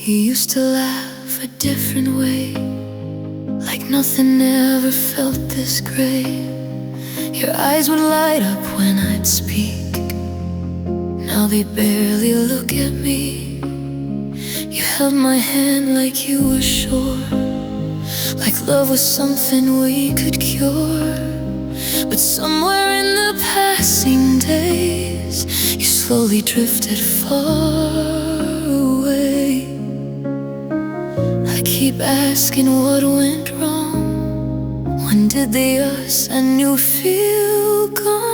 You used to laugh a different way, like nothing ever felt this great. Your eyes would light up when I'd speak. Now they barely look at me. You held my hand like you were sure, like love was something we could cure. But somewhere in the passing days, you slowly drifted far away. I keep asking what went wrong. When did the us I knew feel gone?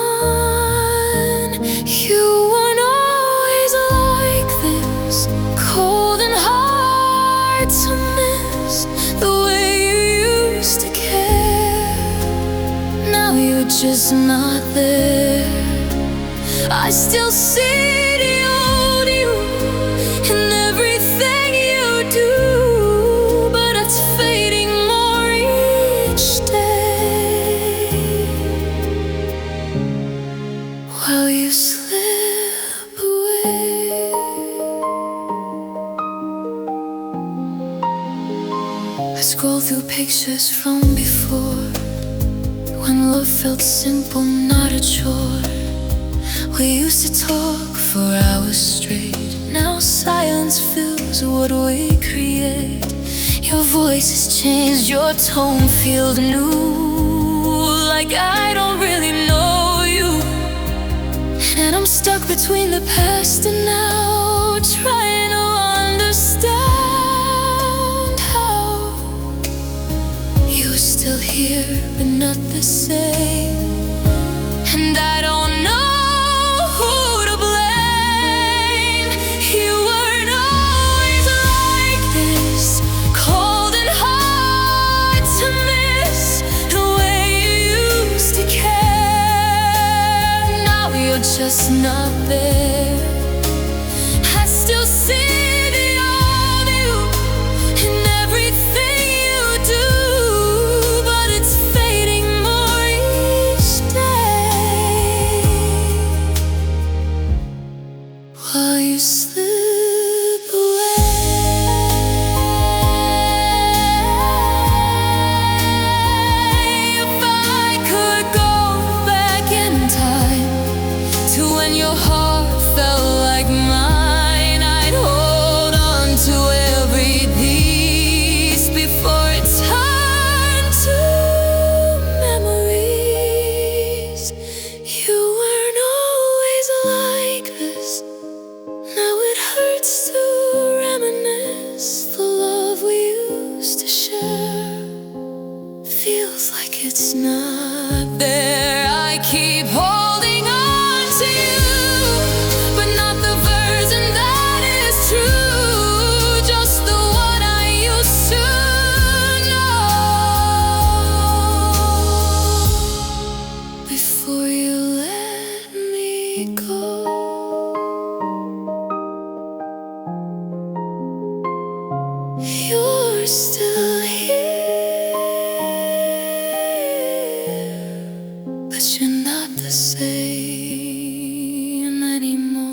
You weren't always like this, cold and hard to miss, the way you used to care. Now you're just not there. I still see the old you in everything you do, but it's fading more each day. While you slip away, I scroll through pictures from before, when love felt simple, not a chore. We used to talk for hours straight. Now silence fills what we create. Your voice has changed, your tone feels new, like I don't really know you. And I'm stuck between the past and now, trying to understand how you're still here but not the same. And I don't know who to blame. You weren't always like this, cold and hard to miss, the way you used to care. Now you're just not there. I still see the old you in everything you do, but it's fading more each day. While you slip away, if I could go back in time to when your heart felt like mine, I'd hold on to every piece before it turned to memories. You weren't always like this. Now it hurts to reminisce. The love we used to share feels like it's not there. I keep holding on to you, but not the version that is true, just the one I used to know before you let me go. You're still here, but you're not the same anymore.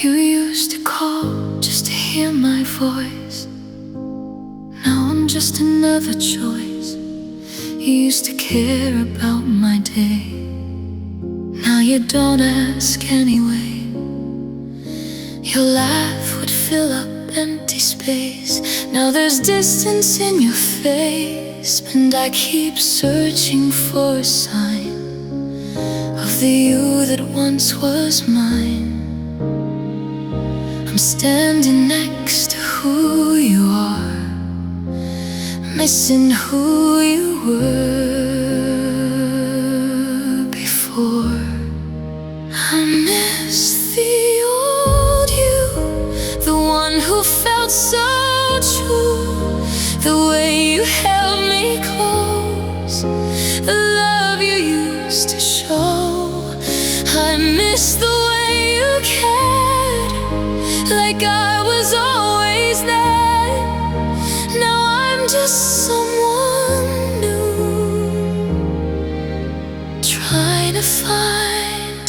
You used to call just to hear my voice. Now I'm just another choice. You used to care about my day. Now you don't ask anyway. Your laugh would fill up empty space. Now there's distance in your face, and I keep searching for a sign of the you that once was mine. I'm standing next to who you are, missing who you were before. I miss the old you, the one who felt so true, the way you held me close, the love you used to show. miss the way you cared, like I was always there. Now I'm just someone new, trying to find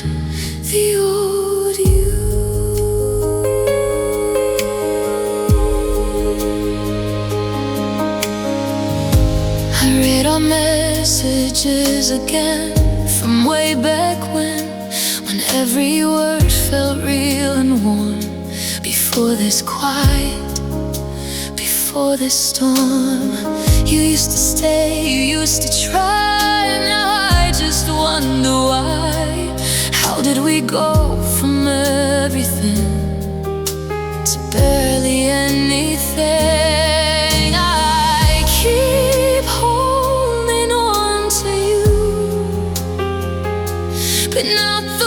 the old you. I read our messages again from way back when every word felt real and warm. Before this quiet, before this storm, you used to stay, you used to try. And now I just wonder why. How did we go from everything to barely anything? I keep holding on to you, but not the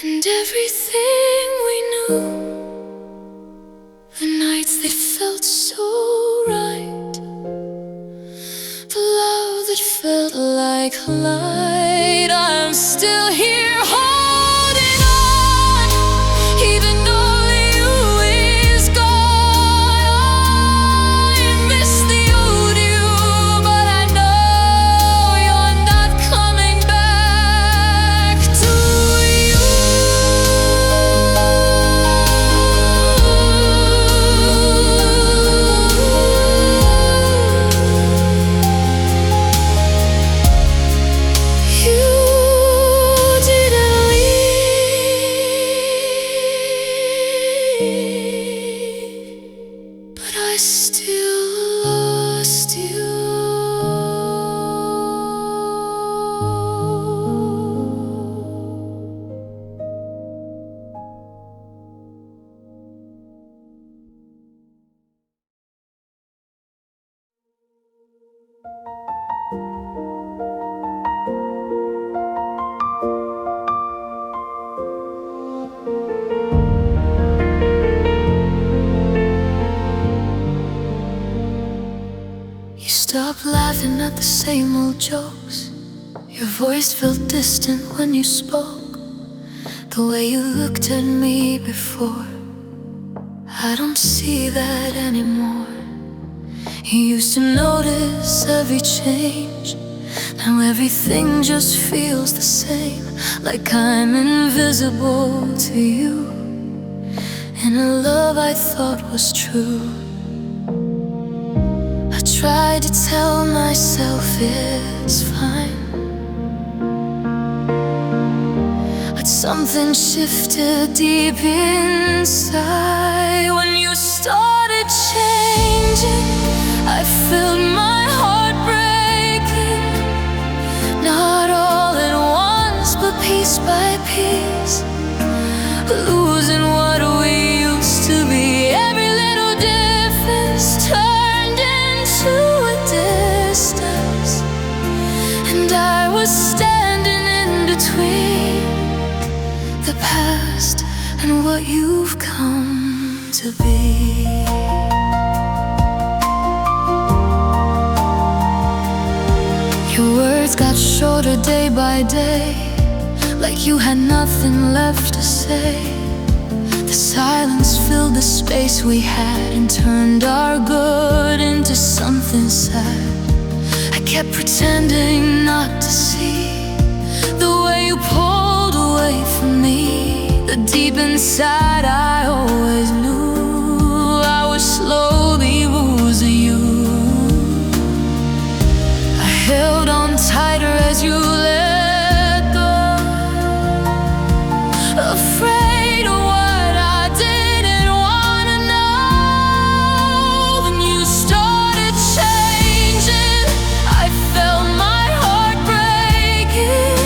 and everything we knew, the nights that felt so right, the love that felt like light. I'm still here holding on, even though you is gone. I miss the old you, but I know you're not coming back to you. But I still lost you. Stop laughing at the same old jokes. Your voice felt distant when you spoke. The way you looked at me before, I don't see that anymore. You used to notice every change. Now everything just feels the same, like I'm invisible to you, in a love I thought was true. I tried to tell myself it's fine, but something shifted deep inside. When you started changing, I felt my heart breaking. Not all at once, but piece by piece, losing what we used to be. Every little difference turned into a distance, and I was standing in between the past and what you've come to be. Your words got shorter day by day, like you had nothing left to say. The silence filled the space we had and turned our good into something sad. I kept pretending not to see the way you pulled away from me. That deep inside I always knew I was slowly losing you. I held on tighter as you let go, afraid of what I didn't wanna know. When you started changing, I felt my heart breaking.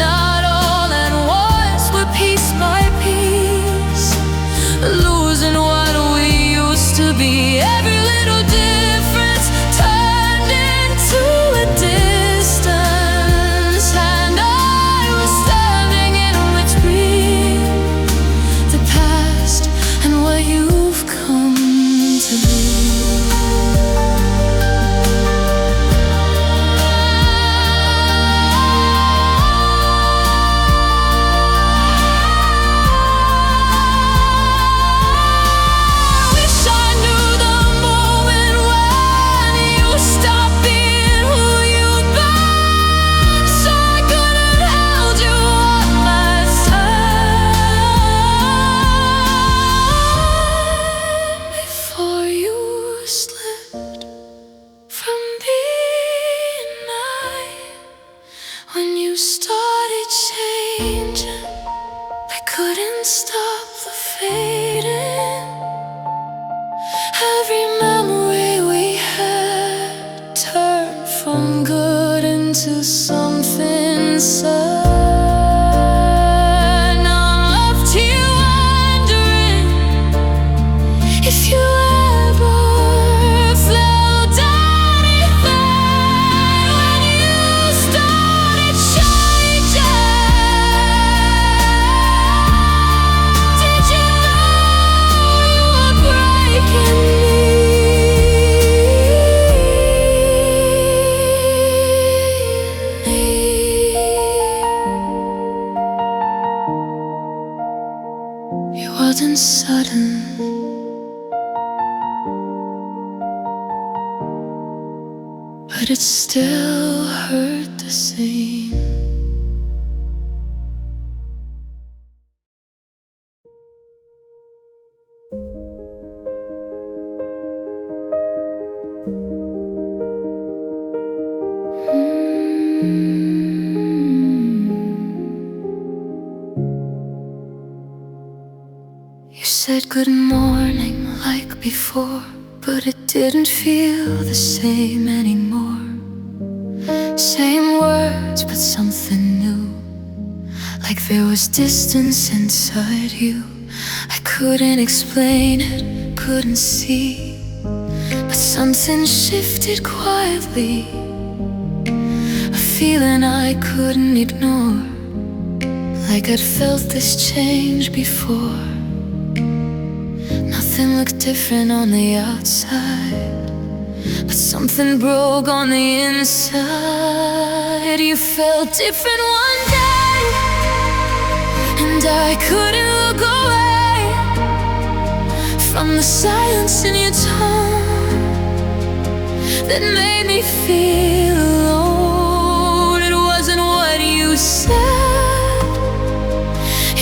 Not all at once, but piece by piece, losing what we used to be. Every little difference turned into a distance, and I was standing in between the past and what you've come to be. When you started changing, I couldn't stop the fading. Every memory we had turned from good into something sad. Now I'm left here wondering if you ever felt anything when you started changing. Did you know you were breaking me? It wasn't sudden, but it still hurt the same. You said good morning like before, but it didn't feel the same anymore. Same words, but something new, like there was distance inside you. I couldn't explain it, couldn't see, but something shifted quietly, a feeling I couldn't ignore, like I'd felt this change before. Nothing looked different on the outside, but something broke on the inside. You felt different one day, and I couldn't look away from the silence in your tone that made me feel alone. It wasn't what you said,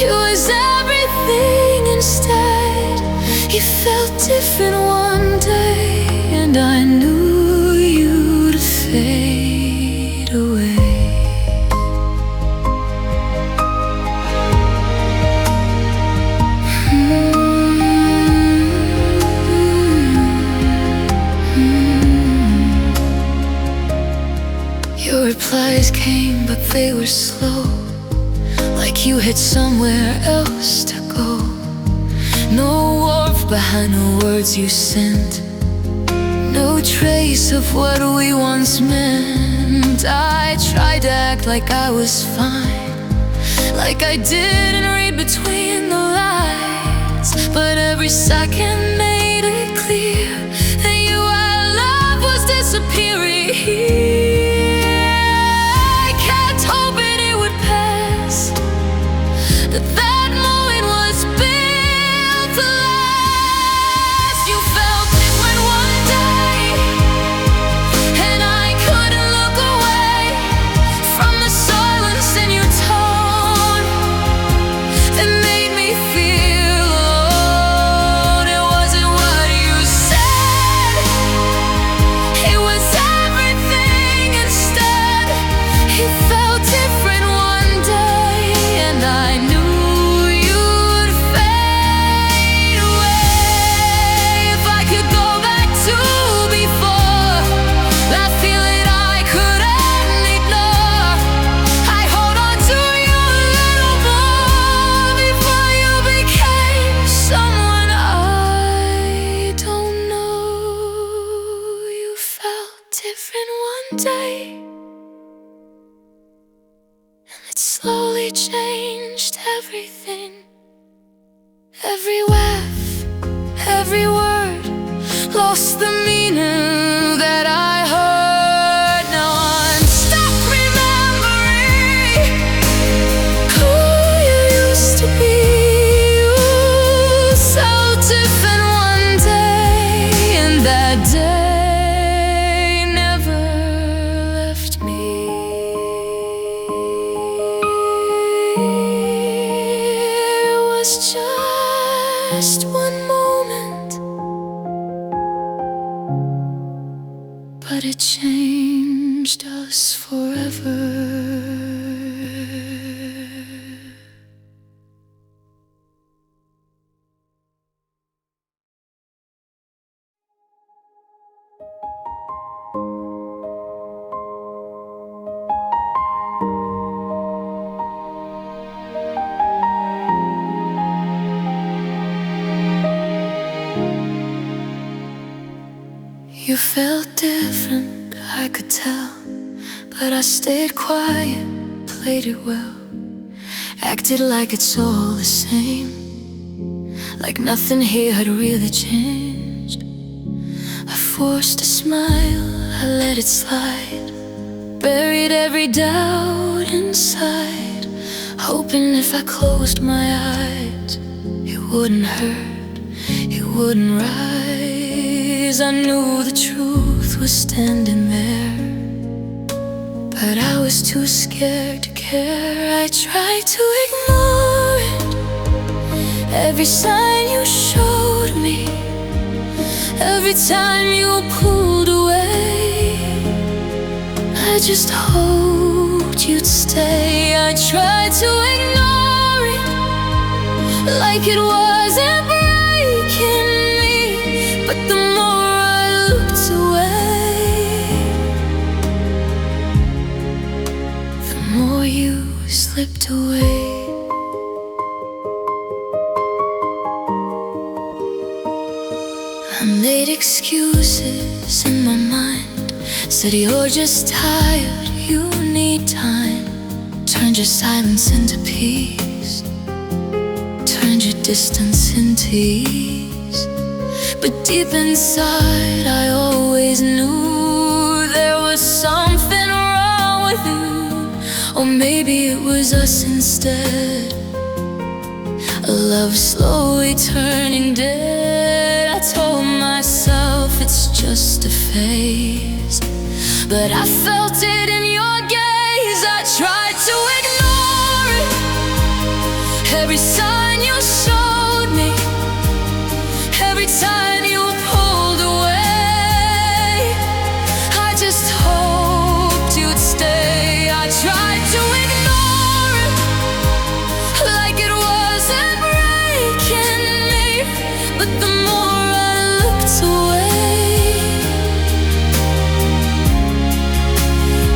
it was everything instead. You felt different one day, and I knew you'd fade away. Your replies came, but they were slow, like you had somewhere else to go. No warmth behind the words you sent, no trace of what we once meant. I tried to act like I was fine, like I didn't read between the lines, but every second made it clear that you I love was disappearing. I kept hoping it would pass, that that moment was built to last. day, and it slowly changed everything. Every laugh, every word lost the meaning that I heard. Now I'm stuck remembering who you used to be. You so different one day, and that day never left me. It was just one moment, but it changed us forever. You felt different, I could tell, but I stayed quiet, played it well, acted like it's all the same, like nothing here had really changed. I forced a smile, I let it slide, buried every doubt inside, hoping if I closed my eyes, it wouldn't hurt, it wouldn't rise. I knew the truth was standing there, but I was too scared to care. I tried to ignore it, every sign you showed me, every time you pulled away. I just hoped you'd stay. I tried to ignore it, like it wasn't breaking me, but the more I looked away, the more you slipped away. I made excuses in my mind, said you're just tired, you need time. Turned your silence into peace, turned your distance into ease. But deep inside I always knew there was something wrong with you, or maybe it was us instead. A love slowly turning dead. I told myself it's just a phase, but I felt it in your gaze. I tried to ignore it, every sign you showed me, every time you pulled away. I just hoped you'd stay. I tried to ignore it, like it wasn't breaking me, but the more I looked away,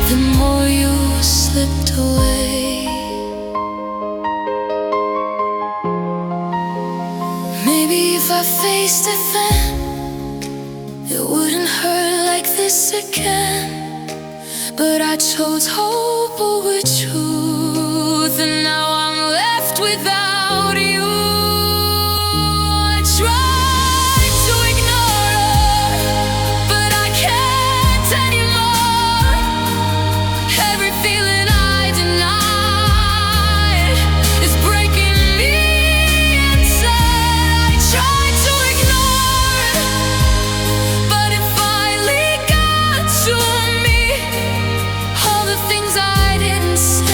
the more you slipped away. Maybe if I faced it then, it wouldn't hurt like this again. But I chose hope over truth, and now I'm left without you. I tried to ignore her, but I can't anymore. Every feeling I denied is breaking me inside. I tried to ignore it, but it finally got to me. All the things I didn't say,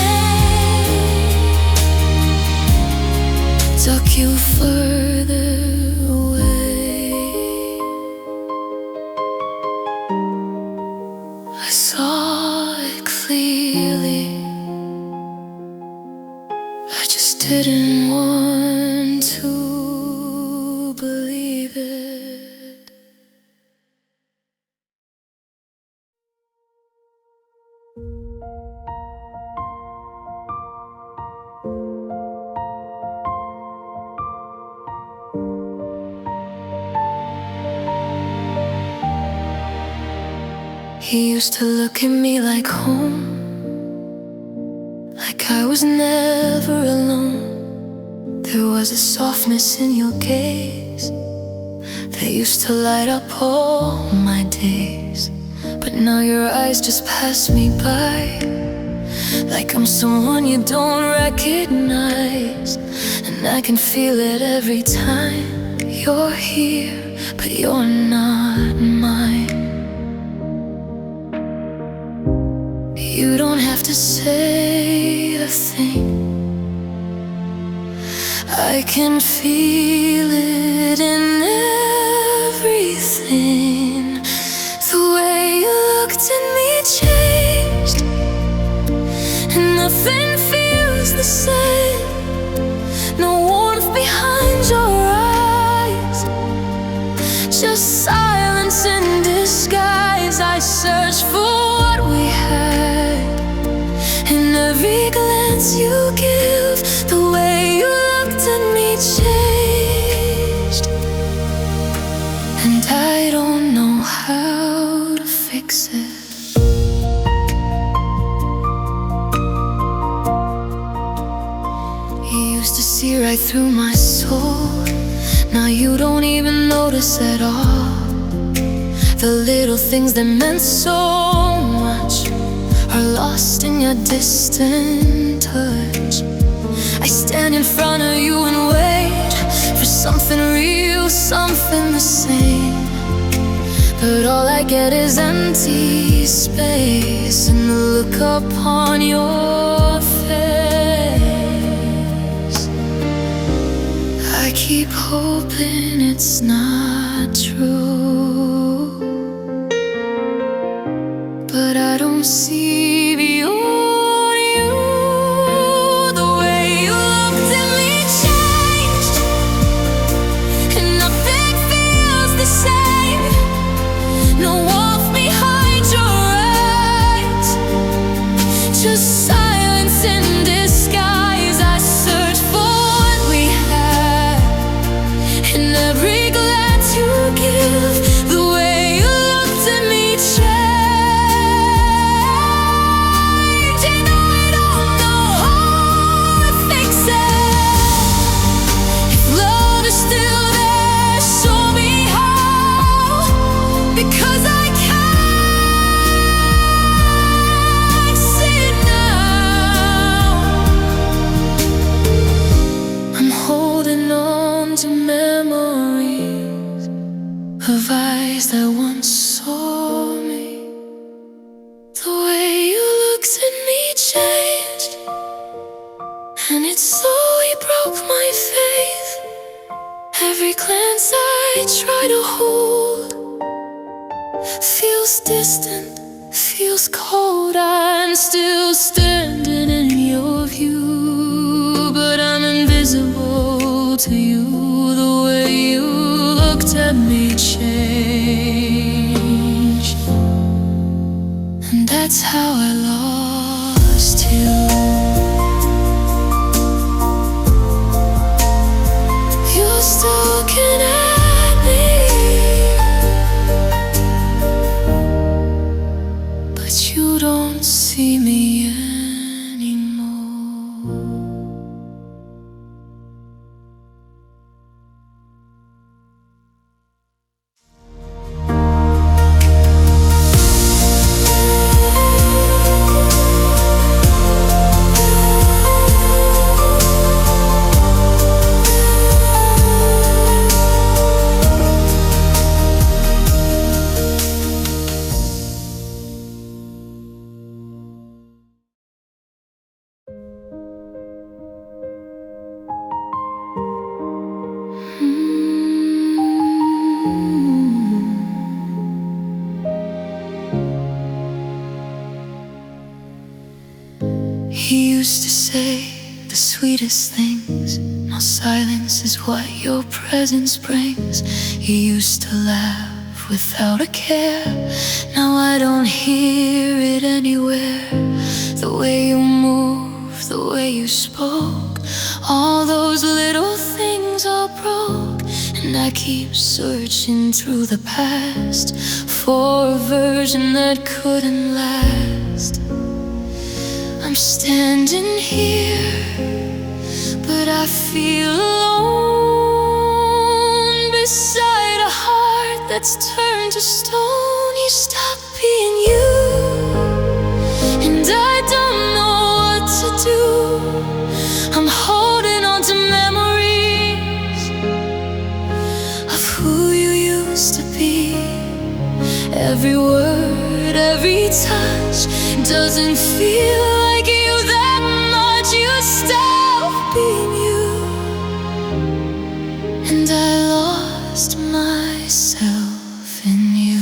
He used to look at me like home, like I was never alone. There was a softness in your gaze that used to light up all my days. But now your eyes just pass me by, like I'm someone you don't recognize. And I can feel it every time you're here, but you're not mine. You don't have to say a thing, I can feel it in everything. The way you looked at me changed, and nothing feels the same. No warmth behind your eyes, just silence in disguise. I searched for what we had, in every glance you give. The way you looked at me changed, and I don't know how to fix it. You used to see right through my soul, now you don't even notice at all. The little things that meant so much are lost in your distant touch. I stand in front of you and wait for something real, something the same. But all I get is empty space and the look upon your face. I keep hoping it's not true, but I don't see beyond you. The way you looked at me changed, and nothing feels the same. No warmth behind your eyes, just silence in disguise. I searched for what we had, in every glance you give. The way you looked at me changed, and I don't know how to fix it. If love is still there, show me how, because I can't see it now. I'm holding on to memories of eyes that once saw me. The way you looked at me changed, and it slowly broke my faith. Every glance I try to hold feels distant, feels cold. I'm still standing in your view, but I'm invisible to you. The way you looked at me changed, and that's how I lost you. You're still looking at me, but you don't see me anymore. He used to say the sweetest things, now silence is what your presence brings. You used to laugh without a care, now I don't hear it anywhere. The way you moved, the way you spoke, all those little things are broke, and And I keep searching through the past for a version that couldn't last. I'm standing here, but I feel alone beside a heart that's turned to stone. You stopped being you, and I don't know what to do. I'm holding on to memories of who you used to be. Every word, every touch doesn't feel like you that much. You stopped being you, and I lost myself in you.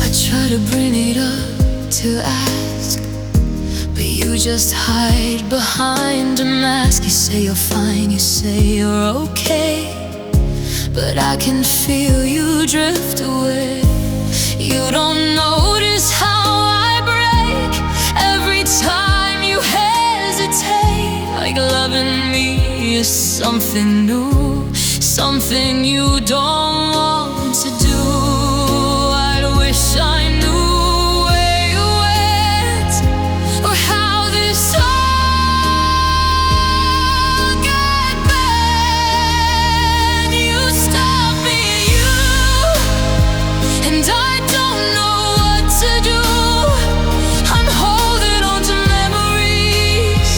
I try to bring it up to ask, but you just hide behind a mask. You say you're fine, you say you're okay, but I can feel you drift away. You don't notice how I break every time you hesitate. Like loving me is something new, something you don't want to do. I wish I knew where you went, or how this all got bad. You stopped being you, and I don't know what to do. I'm holding on to memories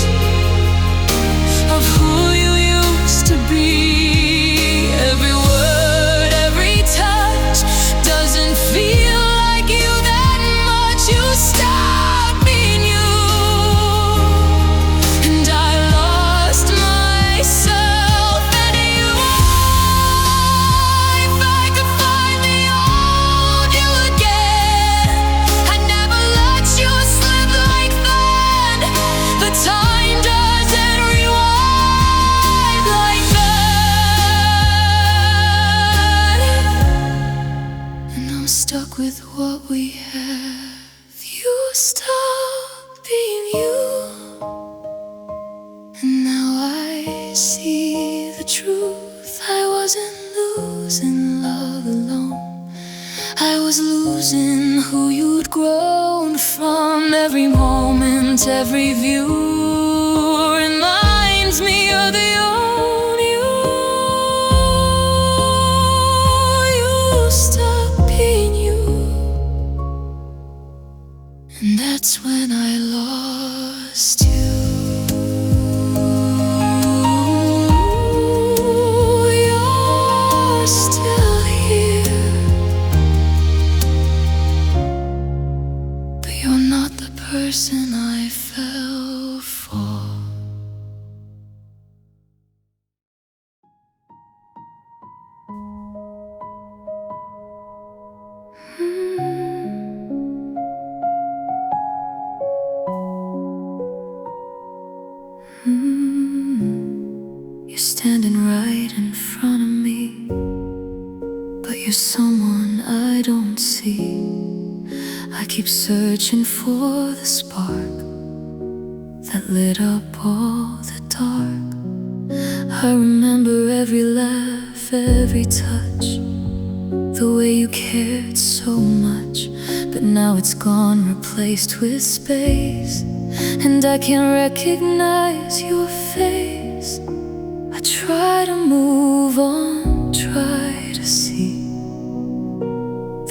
of who you used to be. Every word, every touch doesn't feel like you that much. You stopped being you, and I lost myself in you. If I could find the old you again, I'd never let you slip like that. But time doesn't rewind like that, and I'm stuck with what we have. You stopped being you, and now I see the truth. I wasn't losing love alone, I was losing who you'd grown from. Every moment, every view reminds me of the old you. You stopped being you, and that's when I lost you. You're still here, but you're not the person I fell for. You're standing right in front of me, but you're someone I don't see. I keep searching for the spark that lit up all the dark. I remember every laugh, every touch, the way you cared so much. But now it's gone, replaced with space, and I can't recognize your face. I try to move on, try to see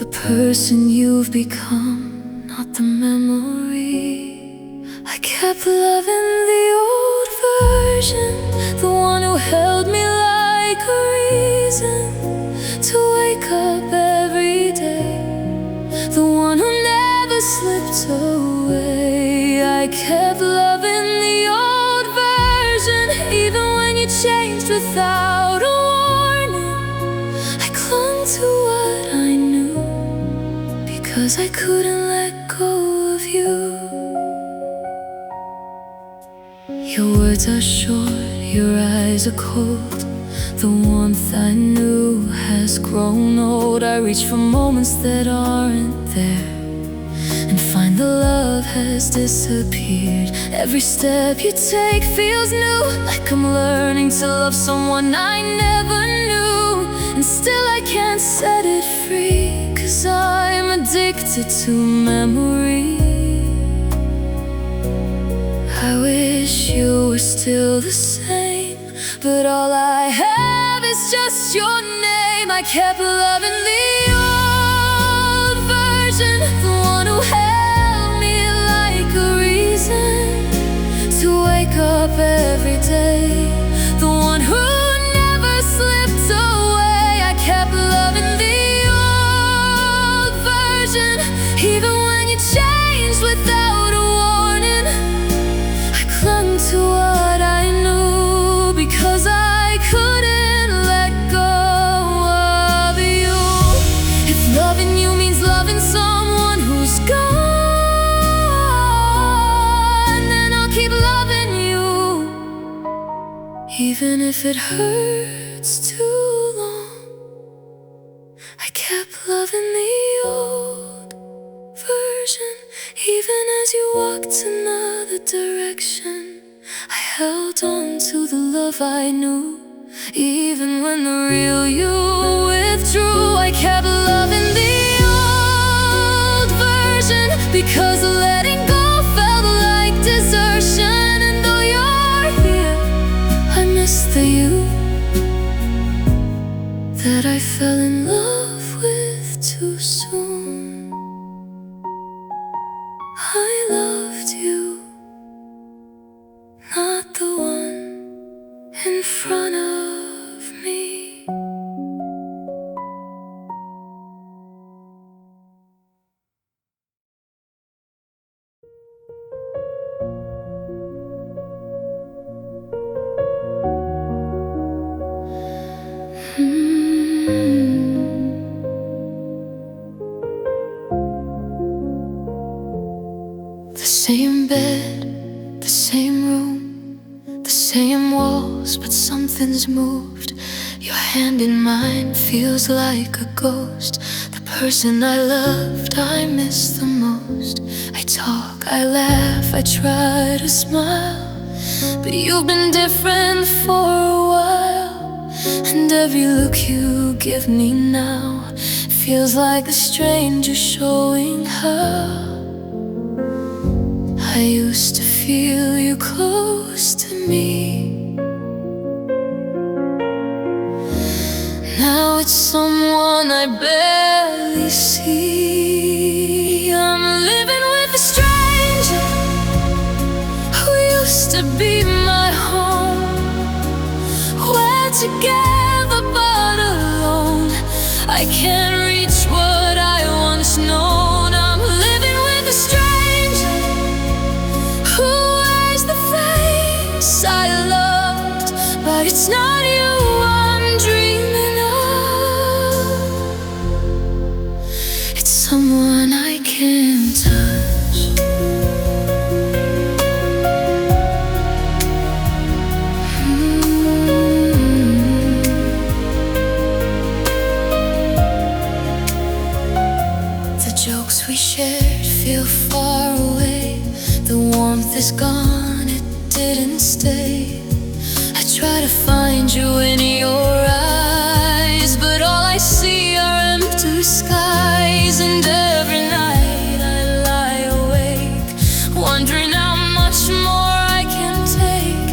the person you've become, not the memory. I kept loving the old version, the one who held me like a reason to wake up every day, the one who never slipped away. I kept loving the old version, even when you changed without a warning. I clung to what I knew, because I couldn't let go of you. Your words are short, your eyes are cold, The warmth I knew has grown old. I reach for moments that aren't there and find the love has disappeared. Every step you take feels new, like I'm learning to love someone I never knew. And still I can't set it free, 'cause I'm addicted to memory. I wish you were still the same, but all I have is just your name. I kept loving the old version, the one who held me like a reason to wake up every day, the one who never slipped away. I kept loving the old version, even when you changed without a warning. I clung to what I knew, because I couldn't let go of you. If loving you means loving someone who's gone, then I'll keep loving you, even if it hurts too long. I kept loving the old version, even as you walked another direction. I held on to the love I knew, even when the real you withdrew. I kept loving the old version, because letting go felt like desertion. And though you're here, I miss the you that I fell in love with too soon. I loved you, not the one in front of me. The same bed, the same room, the same walls, but something's moved. Your hand in mine feels like a ghost. The person I loved, I miss the most. I talk, I laugh, I try to smile, but you've been different for a while. And every look you give me now feels like a stranger showing how I used to feel you close to me. Now it's someone I barely see. I'm living with a stranger who used to be my home. We're together but alone. I can't reach what I once known. I'm living with a stranger who wears the face I loved, but it's not you I'm dreaming of. It's someone I can't touch. The jokes we shared feel far away. The warmth is gone, it didn't stay. I try to find you in your eyes, but all I see are empty skies. And every night I lie awake, wondering how much more I can take.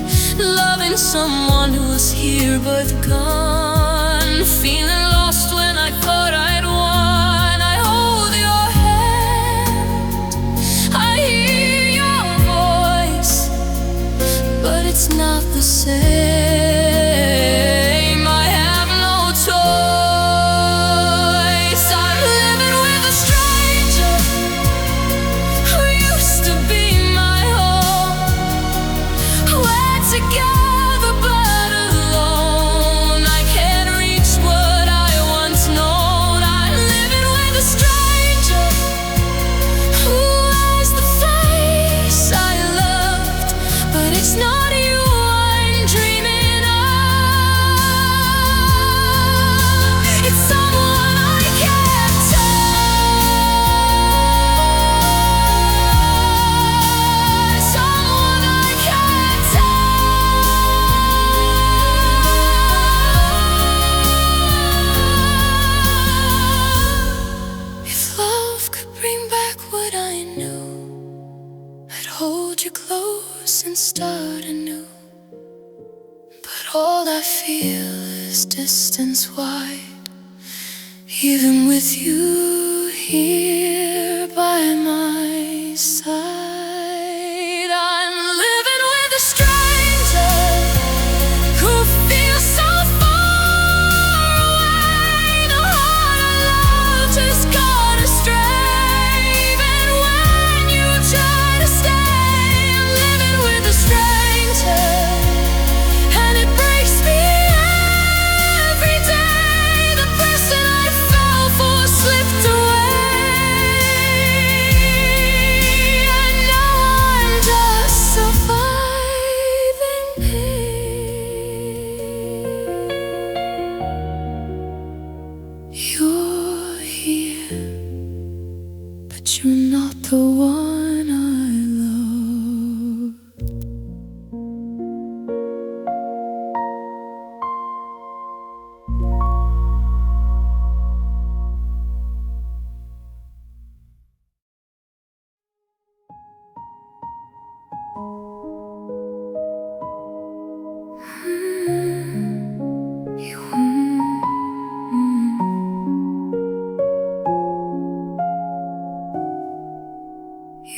Loving someone who's here but gone, feeling lost when I thought I'd won. I hold your hand, I hear your voice, but it's not the same. I have no choice. I'm living with a stranger who used to be my home. We're together but alone. I can't reach what I once known. I'm living with a stranger who wears the face I loved, but it's not you I'm dreaming of. start anew. But all I feel is distance wide, even with you here by my side. I'm living with a stranger who feels so far away. The heart I love just got astray. Even when you try to stay, I'm living with a stranger, and it breaks me every day. The person I fell for slipped away, and now I'm just surviving pain. You're here, but you're not the one I love.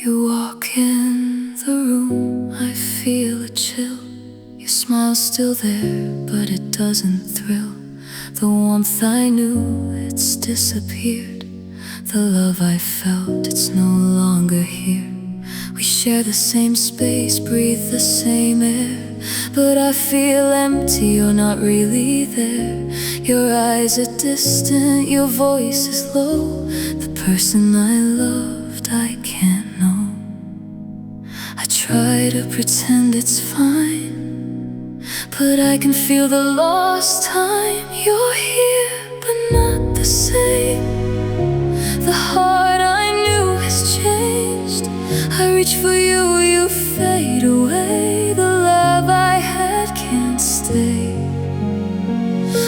You walk in the room, I feel a chill. Your smile's still there, but it doesn't thrill. The warmth I knew, it's disappeared. The love I felt, it's no longer here. We share the same space, breathe the same air, but I feel empty, you're not really there. Your eyes are distant, your voice is low. The person I loved, I can't know. I try to pretend it's fine, but I can feel the lost time. You're here, but not the same. The heart I knew has changed. I reach for you, you fade away. The love I had can't stay.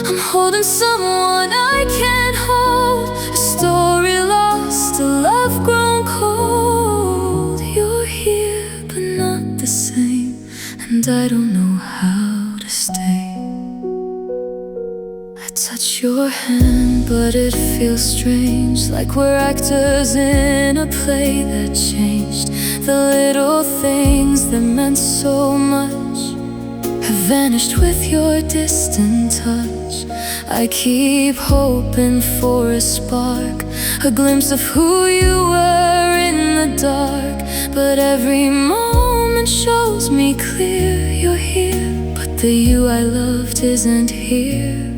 I'm holding someone I can't hold, a story lost, a love grown cold. You're here, but not the same, and I don't know how to stay. I touch your hand, but it feels strange, like we're actors in a play that changed. The little things that meant so much have vanished with your distant touch. I keep hoping for a spark, a glimpse of who you were in the dark. But every moment shows me clear, you're here, but the you I loved isn't here.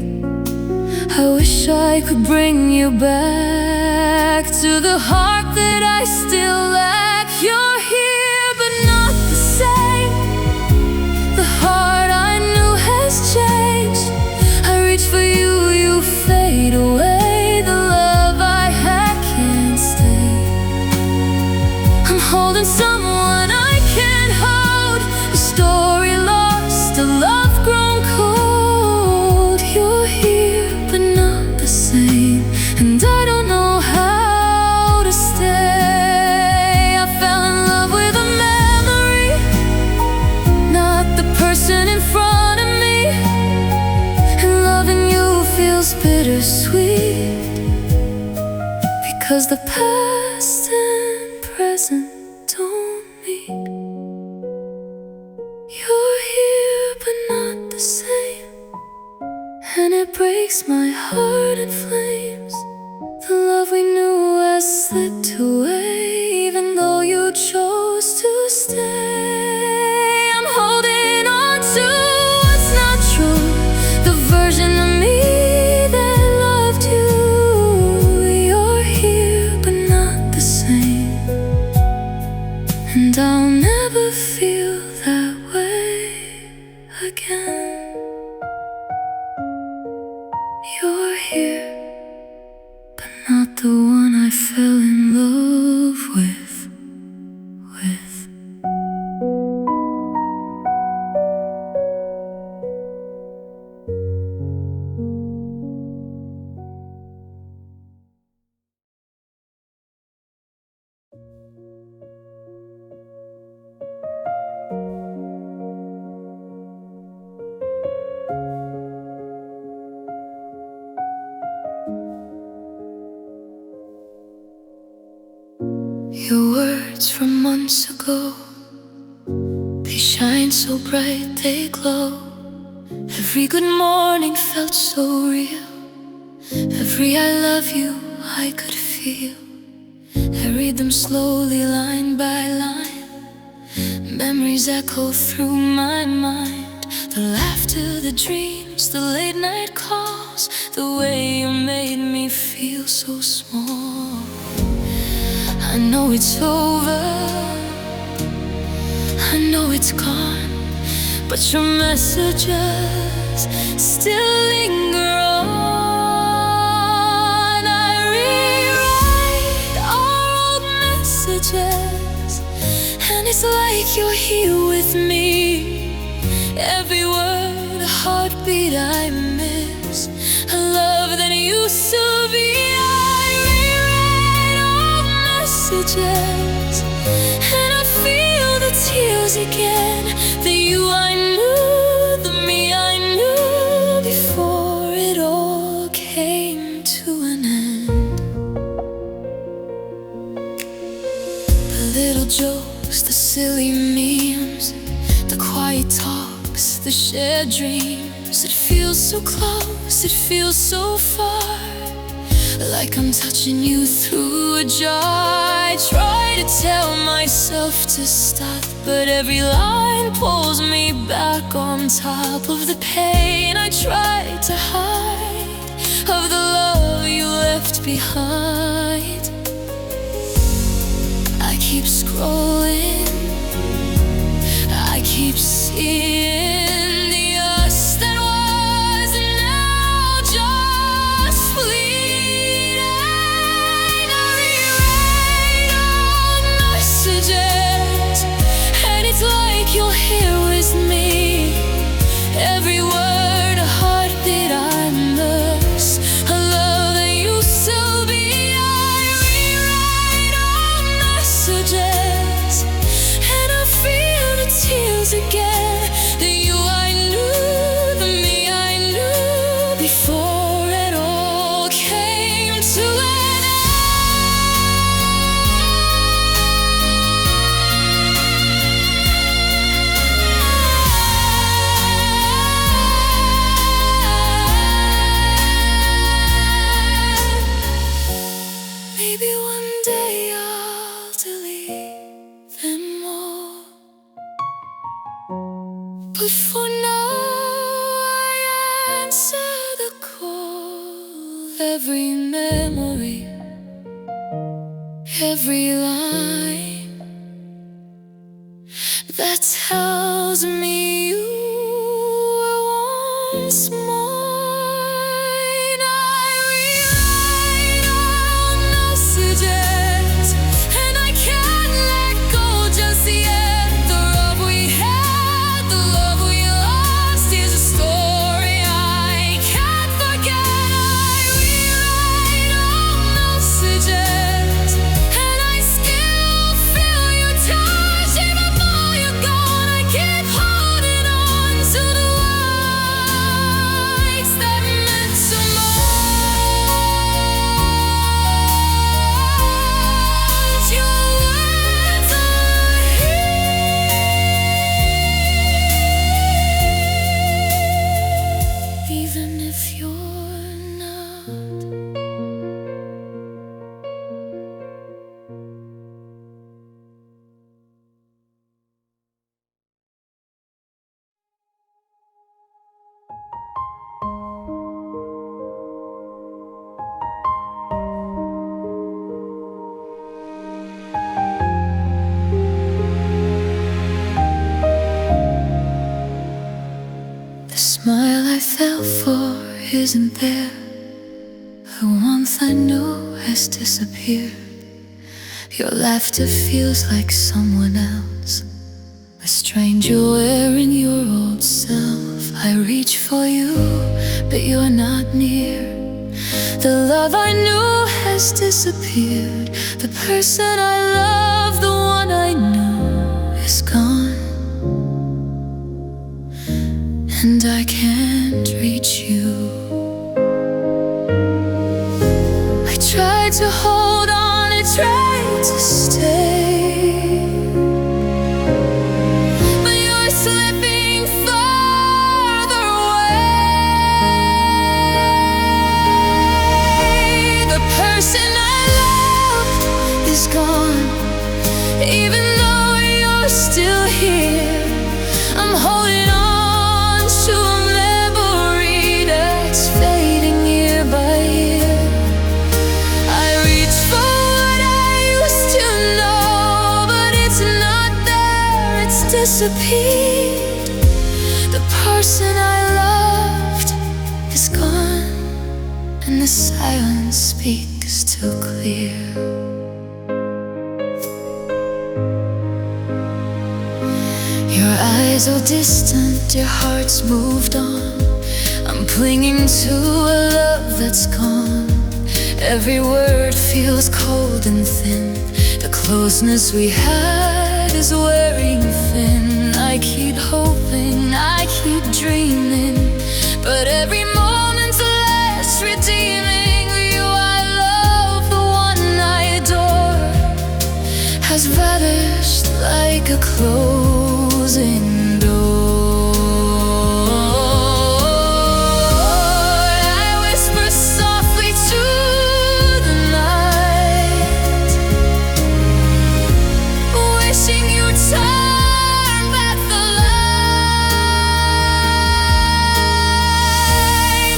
I wish I could bring you back to the heart that I still lack. You're here, but not the same. The heart I knew has changed. I reach for you, you fade away. The love I had can't stay. I'm holding someone I can't hold, a story lost, a love grown cold. You're here, but not the same, and I don't know how to stay. I fell in love with a memory, not the person in front of me. And loving you feels bittersweet, because the past and present don't meet. You're here, but not the same, and it breaks my heart in flames. The love we knew has slipped away, even though you chose to stay. I'm holding on to what's not true, the version of me that loved you. You're here, but not the same, and I'll never feel that way again. You're here, but not the one I fell in love with. Your words from months ago, they shine so bright, they glow. Every good morning felt so real. Every I love you I could feel. I read them slowly, line by line. Memories echo through my mind. The laughter, the dreams, the late night calls. The way you made me feel so small. I know it's over, I know it's gone, but your messages still linger on. I rewrite our old messages, and it's like you're here with me. Every word, a heartbeat I miss, a love that used to be. I rewrite old messages, and I feel the tears again. The you I knew, the me I knew before it all came to an end. The little jokes, the silly memes, the quiet talks, the shared dreams. It feels so close, it feels so far, like I'm touching you through a jar. I try to tell myself to stop, but every line pulls me back on top of the pain I tried to hide, of the love you left behind. I keep scrolling, I keep seeing the us that was now just fleeting. I rewrite all messages, and it's like you're here with me. Every word, a heartbeat I miss, a love that used to be. I rewrite all messages, and I feel the tears again. The you I knew, the me I knew before it all came to an end. Maybe one day I'll delete them all, but for now I answer the call. Every memory, every line that tells me you were once mine. I rewrite all messages, and I can't let go just yet. The love we had, the love we lost is a story I can't forget. I rewrite all messages, and I still feel your touch. Even though you're gone, I keep holding on to the words that meant so much. Your words are here, even if you're not. The smile I fell for isn't there. The warmth I knew has disappeared. Your laughter feels like someone else, a stranger wearing your old self. I reach for you, but you're not near. The love I knew has disappeared. The person I love, the one I knew, is gone. And I can't reach you. I tried to hold on, I tried to stay, but you're slipping farther away. The person I loved is gone, even though you're still here. I'm holding on to a memory that's fading year by year. I reach for what I used to know, but it's not there, it's disappeared. The person I loved is gone, and the silence speaks too clear. Your eyes are distant, your heart's moved on. I'm clinging to a love that's gone. Every word feels cold and thin. The closeness we had is wearing thin. I keep hoping, I keep dreaming, but every moment's less redeeming. You I love, the one I adore, has vanished like a closing door. I whisper softly to the night, wishing you'd turn back the light.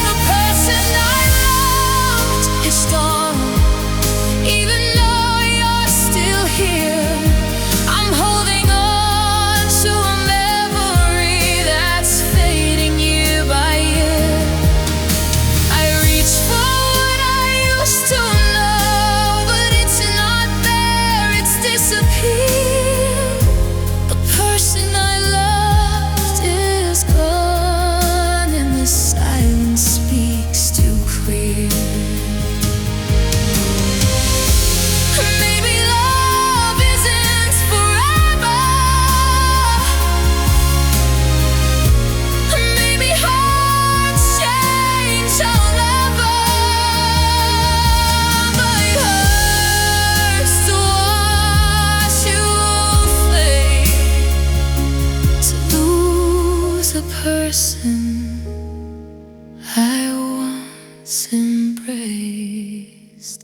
The person I loved is gone, even though you're still here. I'm holding on to a memory that's fading year by year. I reach for what I used to know, but it's not there, it's disappeared. The person I loved is gone, and the silence speaks too clear. Maybe love isn't forever. Maybe hearts change, I'll never. But it hurts to watch you fade, to lose a person I once embraced.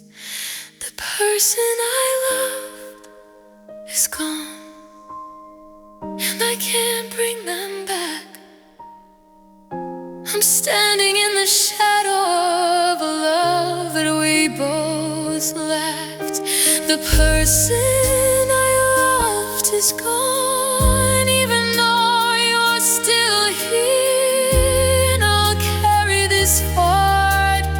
The person I loved is gone, and I can't bring them back. I'm standing in the shadow of a love that we both left. The person I loved is gone, even though you're still here. And I'll carry this heartbreak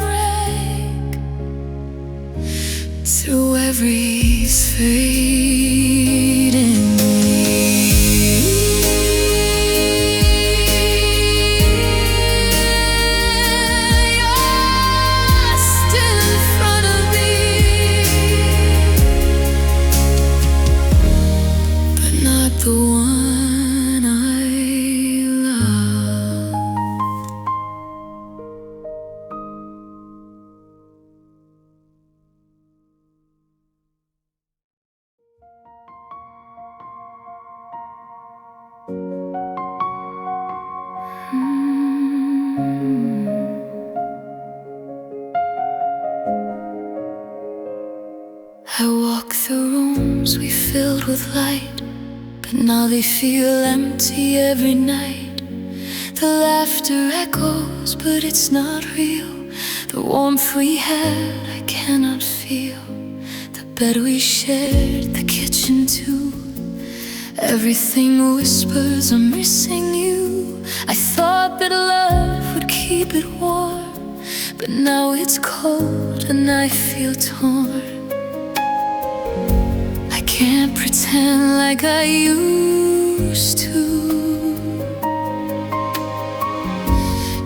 through every fading year. You're still in front of me, but not the one I love. I walk through rooms we filled with light, but now they feel empty every night. The laughter echoes, but it's not real. The warmth we had, I cannot feel. The bed we shared, the kitchen too. Everything whispers, I'm missing you. I thought that love would keep it warm, but now it's cold and I feel torn. I can't pretend like I used to.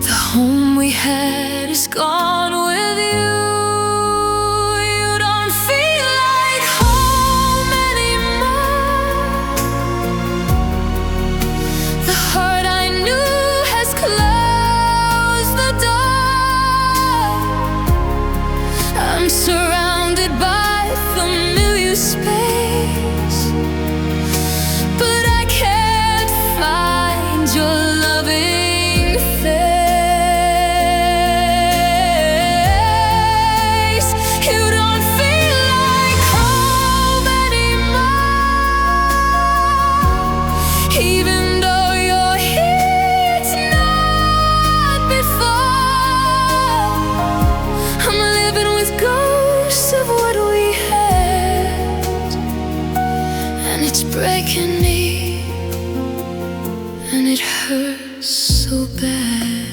The home we had is gone with you. You don't feel like home anymore. The heart I knew has closed the door. I'm surrounded by familiar space, but I can't find your loving face. You don't feel like home anymore, even though you're here, it's not before. I'm living with ghosts of what we had, and it's breaking me, and it hurts so bad.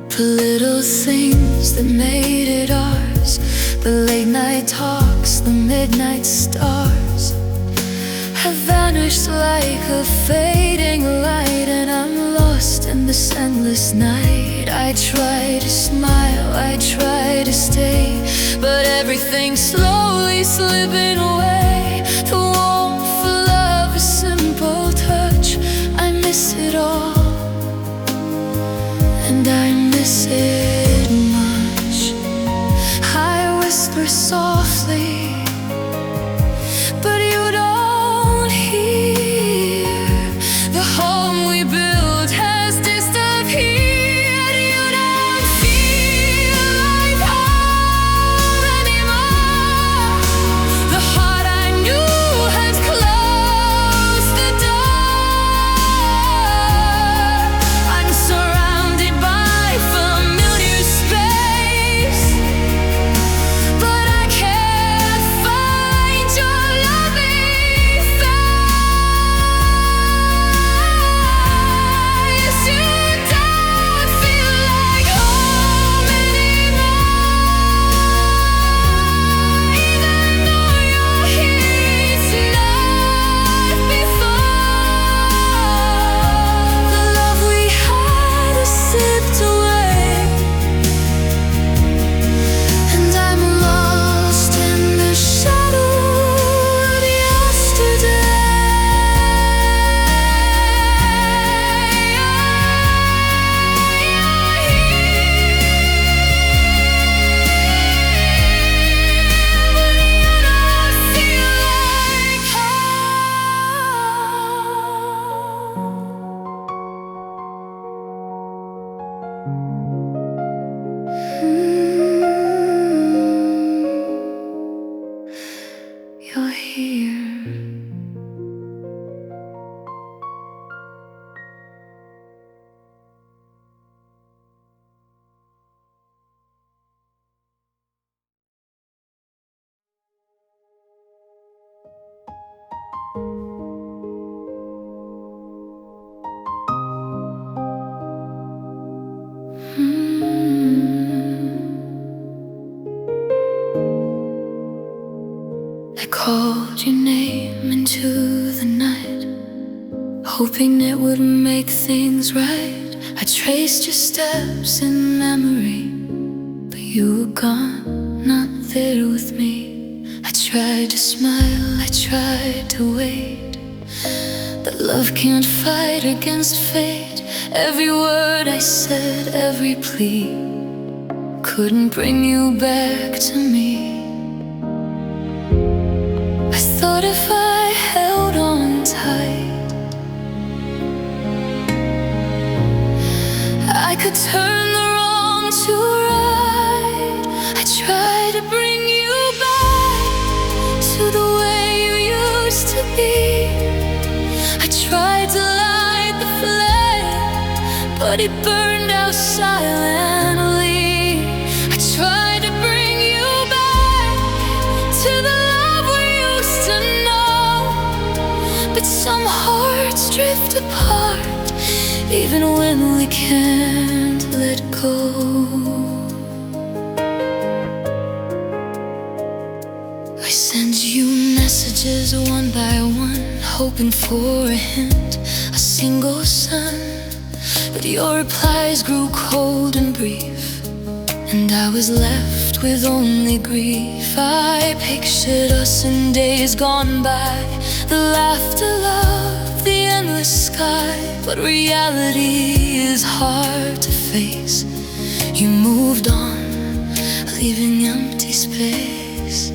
The little things that made it ours, the late night talks, the midnight stars, have vanished like a fading light, and I'm lost in this endless night. I try to smile, I try to stay, but everything's slowly slipping away. The warmth of love, a simple touch, I miss it all, and I miss it much. I whisper softly, but you don't hear. The home we built has disappeared. You don't feel like home anymore. The heart I knew has closed the door. I'm surrounded by familiar space, but I can't find your loving face. You don't feel like home anymore, even though you're here, it's not before. The love we had is slipped away, and I'm lost in the shadow of yesterday. You're here. I called your name into the night, hoping it would make things right. I traced your steps in memory, but you were gone, not there with me. I tried to smile, I tried to wait, but love can't fight against fate. Every word I said, every plea, couldn't bring you back to me. I thought if I held on tight, I could turn the wrong to right. I tried to bring you back to the way you used to be. I tried to light the flame, but it burned out silently. I tried to bring you back to the love we used to know, but some hearts drift apart even when we can't let go. I sent you messages one by one, hoping for a hint, a single sun, but your replies grew cold and brief, and I was left with only grief. I pictured us in days gone by, the laughter, love, the endless sky, but reality is hard to face. You moved on, leaving empty space.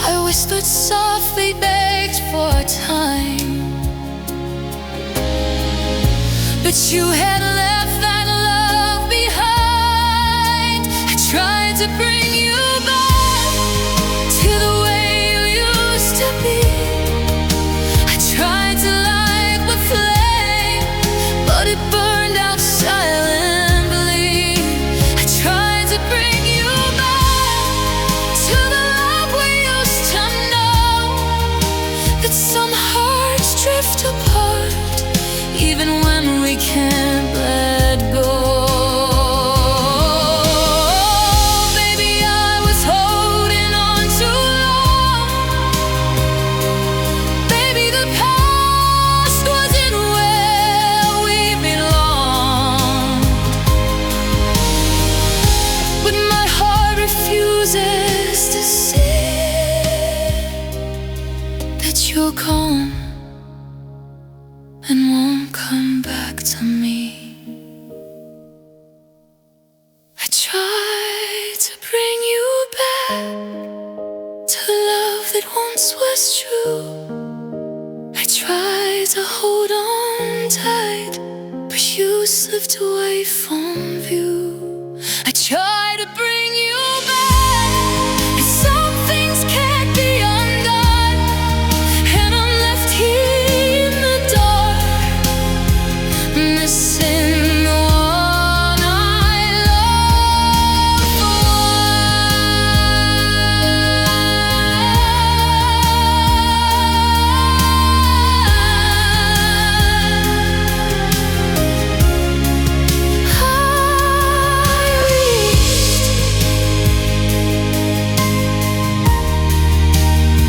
I whispered softly, begged for time, but you had left that love behind. I tried to bring you back to the way you used to be. I tried to light the flame, but it burned out silently. I tried to bring you back to the love we used to know, but some hearts drift apart even when we can't let go. Baby, I was holding on too long. Baby, the past wasn't where we belonged, but my heart refuses to see that you're gone and won't come back to me. I tried to bring you back to love that once was true. I tried to hold on tight, but you slipped away from view. I tried to bring you back, and some things can't be undone, and I'm left here in the dark, missing the one I love. I reached,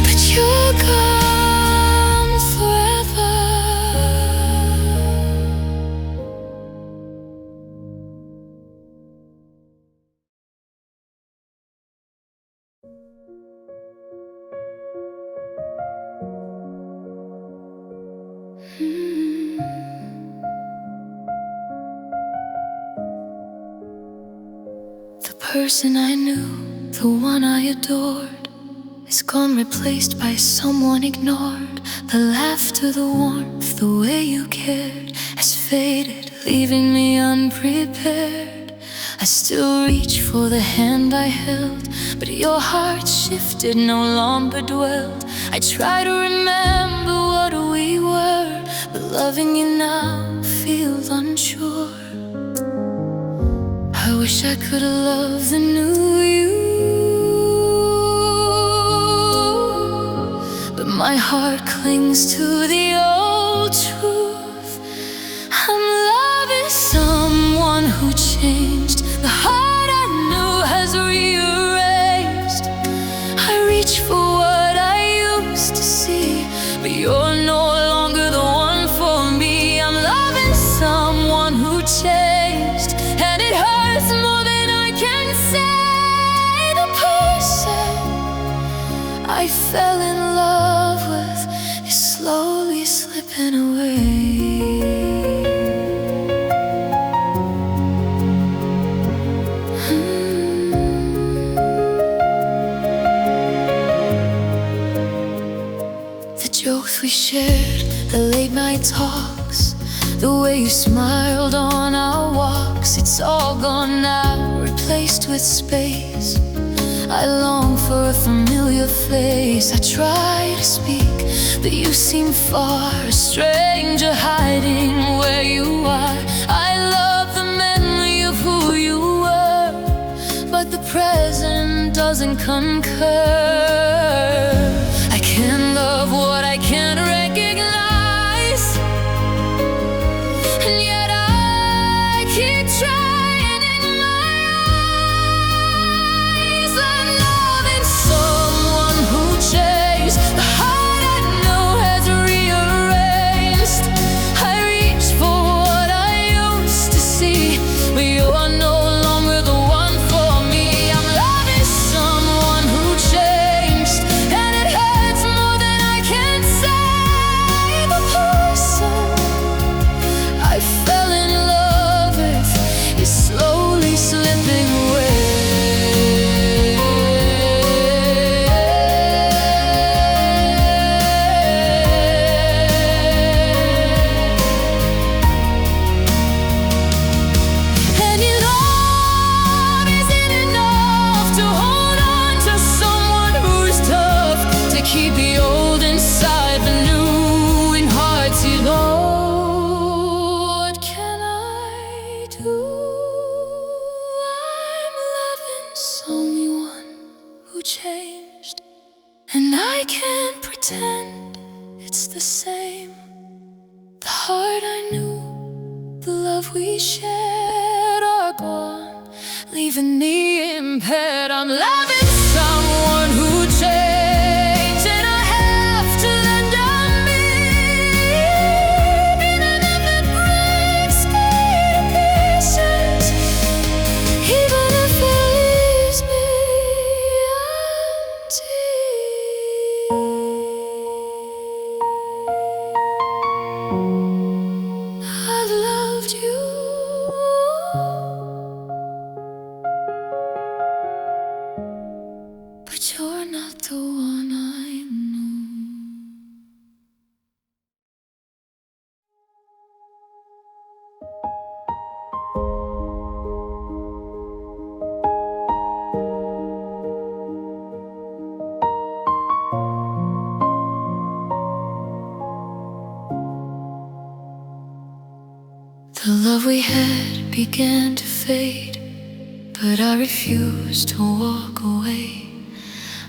but you're gone forever. The person I knew, the one I adored, is gone, replaced by someone ignored. The laughter, the warmth, the way you cared has faded, leaving me unprepared. I still reach for the hand I held, but your heart shifted, no longer dwelled. I try to remember what we were, but loving you now feels unsure. I wish I could have loved the new you, but my heart clings to the old truth. I'm loving someone who changed. The heart I knew has rearranged. I reach for what I used to see, but you're no longer the one for me. I'm loving someone who changed, and it hurts more than I can say. The person I fell in love with is slowly slipping away. The jokes we shared, the late night talks, the way you smiled on our walks, it's all gone now, replaced with space. I long for a familiar face. I try to speak, but you seem far, a stranger hiding where you are. I love the memory of who you were, but the present doesn't concur. I can't love what I can't recognize, and yet I keep trying in my eyes. I'm loving someone who changed. The heart I know has rearranged. I reach for what I used to see, but you are no longer the one for me. I'm loving someone who changed. I can't pretend it's the same. The heart I knew, the love we shared are gone, leaving me impaired. I'm loving someone who changed, and I have to lend a me. Even if it breaks me to pieces, even if it leaves me empty. I've loved you, but you're not the one I knew. The love we had began to fade, but I refused to walk away.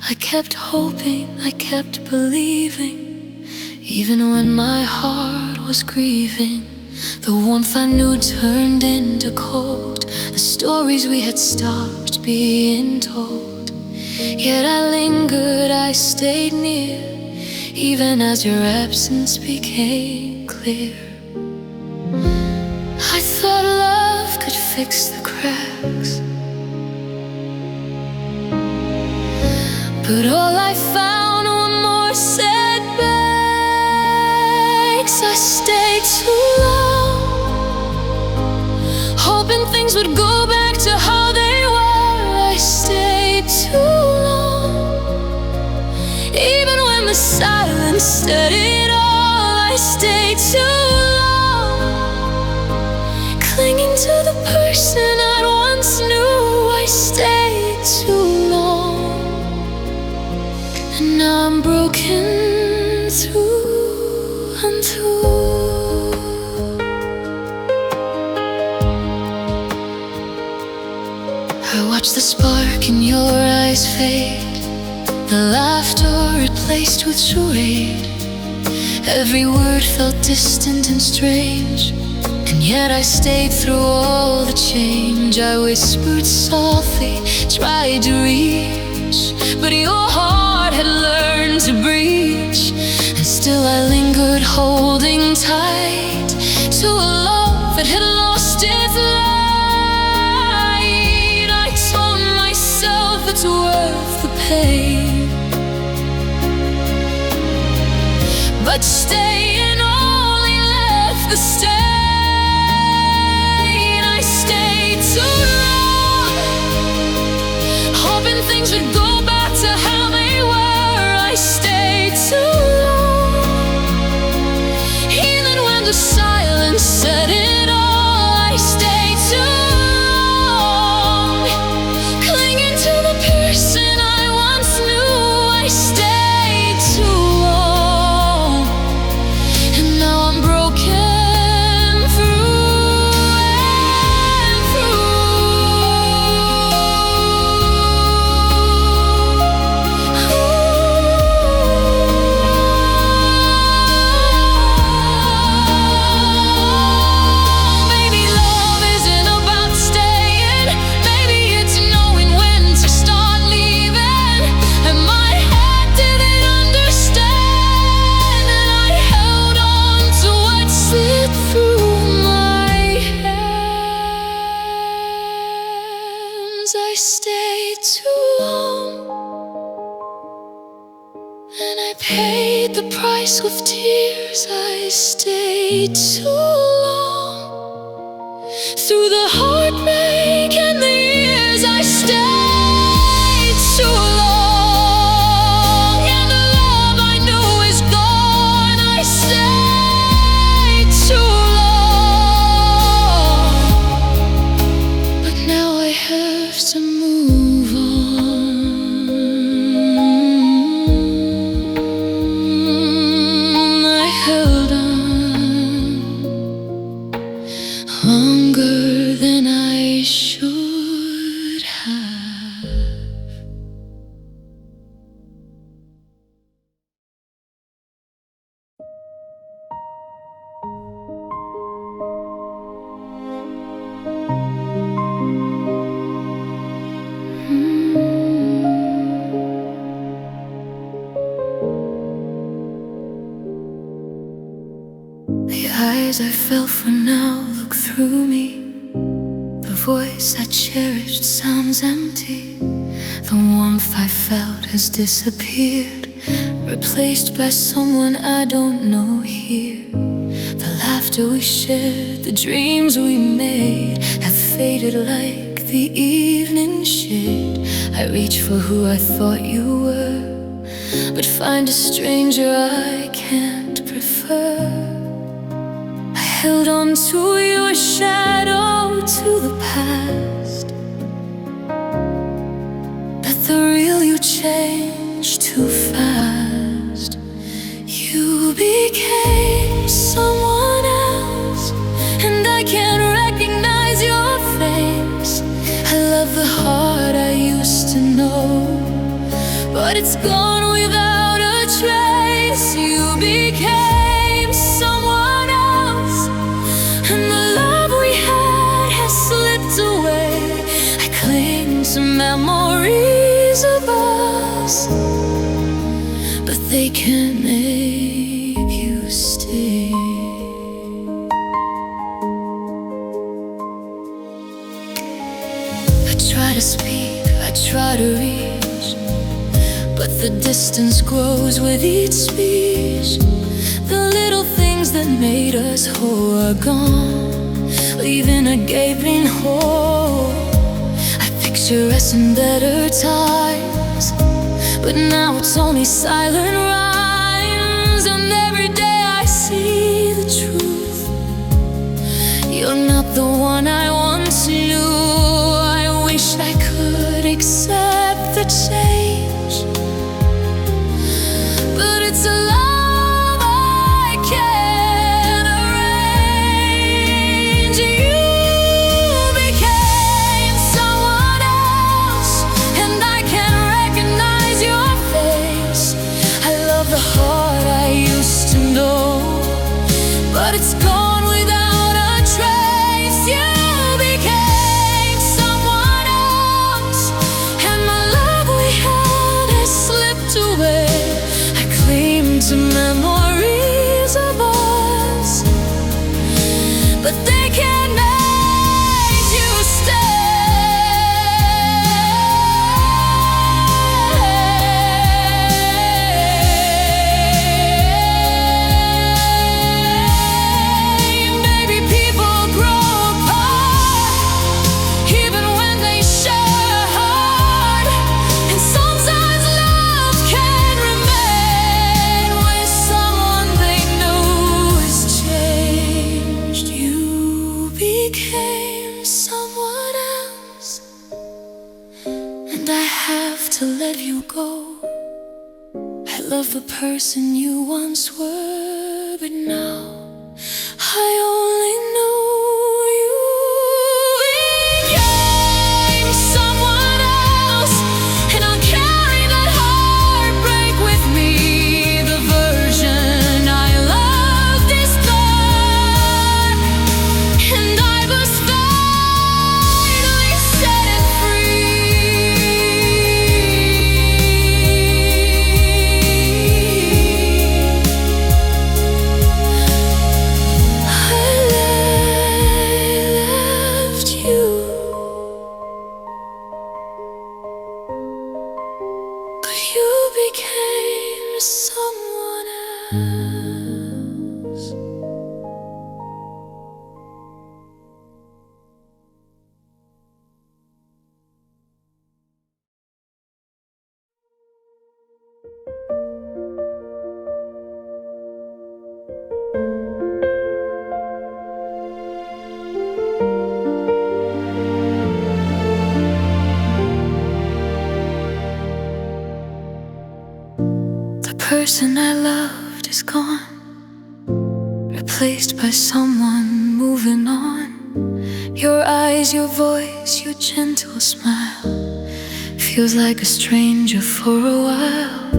I kept hoping, I kept believing, even when my heart was grieving. The warmth I knew turned into cold, the stories we had stopped being told. Yet I lingered, I stayed near, even as your absence became clear. I thought love could fix the cracks, but all I found were more setbacks. I stayed too long, hoping things would go back to how they were. I stayed too long, even when the silence said it all. I stayed too long, clinging to the person I once knew. I stayed too long, and now I'm broken through and through. I watch the spark in your eyes fade, the laughter replaced with charade. Every word felt distant and strange, and yet I stayed through all the change. I whispered softly, tried to reach, but your heart had learned to breach. And still I lingered, holding tight to a love that had lost its light. I told myself it's worth the pain, but staying only left the stain. I stayed too long, hoping things would go back to how they were. I stayed too long, even when the silence said it all. I stayed too long, clinging to the person I once knew. I stayed too long, and now I'm broken through and Maybe love isn't about staying, maybe it's knowing when to start leaving. And my head didn't understand, and I held on to what slipped through my hands. I stayed too long, and I paid the price with tears. I stayed too long, through the heartbreak and the years. I stayed too long, and the love I knew is gone. I stayed too long, but now I have to move on. I held on longer than I tears I fell for now look through me. The voice I cherished sounds empty. The warmth I felt has disappeared, replaced by someone I don't know here. The laughter we shared, the dreams we made, have faded like the evening shade. I reach for who I thought you were, but find a stranger I can't prefer. I held on to your shadow, to the past, but the real you changed too fast. You became someone else, and I can't recognize your face. I love the heart I used to know, but it's gone without a trace. You became someone else, and the love we had has slipped away. I cling to memories of us, but they can't make you stay. I try to speak, I try to reach, but the distance grows with each speech. The little things that made us whole are gone, leaving a gaping hole. I picture us in better times, but now it's only silent rhymes. And every day I see the truth. You're not the one I once knew. I wish I could accept the change, but it's a love I can't arrange. You became someone else, and I can't recognize your face. I love the heart I used to know, but it's gone without a trace. You became someone else, and my love we had has slipped away. I cling to memories of us, but they can't make you stay. Maybe people grow apart, even when they share a heart. And sometimes love can remain when someone they know has changed. You became someone else, and I have to let you go. I love the person you once were, but now I only know you became someone else, and I'll carry that heartbreak with me. The version I loved is gone, and I must finally set it free. Left you, but you became someone else. The person I loved is gone, replaced by someone moving on. Your eyes, your voice, your gentle smile feels like a stranger for a while.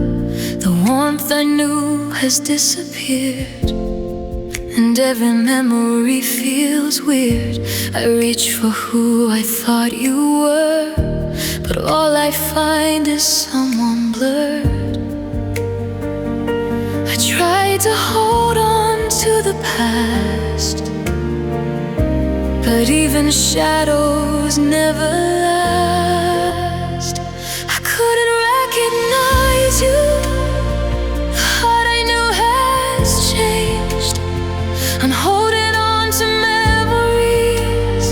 The warmth I knew has disappeared, and every memory feels weird. I reach for who I thought you were, but all I find is someone blurred. I tried to hold on to to the past, but even shadows never last. I couldn't recognize you. The heart I knew has changed. I'm holding on to memories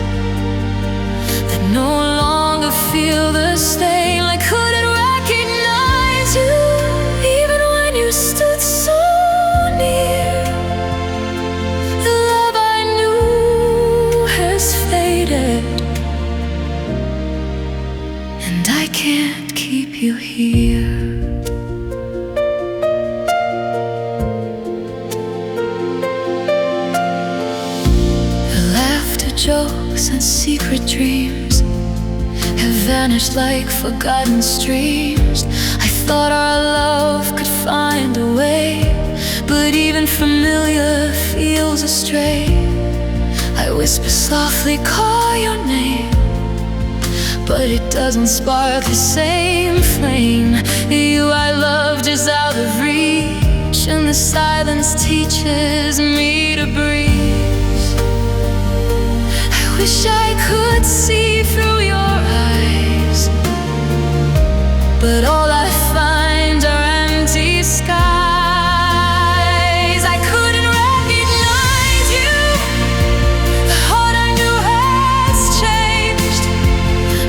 that no longer feel the same. I couldn't recognize you, even when you stood so near. The love I knew has faded, and I can't keep you here. The laughter, jokes, and secret dreams have vanished like forgotten streams. I thought our love could find a way, but even familiar feels astray. I whisper softly, call your name, but it doesn't spark the same flame. You I loved is out of reach, and the silence teaches me to breathe. I wish I could see through your eyes, but all I find are empty skies. I couldn't recognize you. The heart I knew has changed.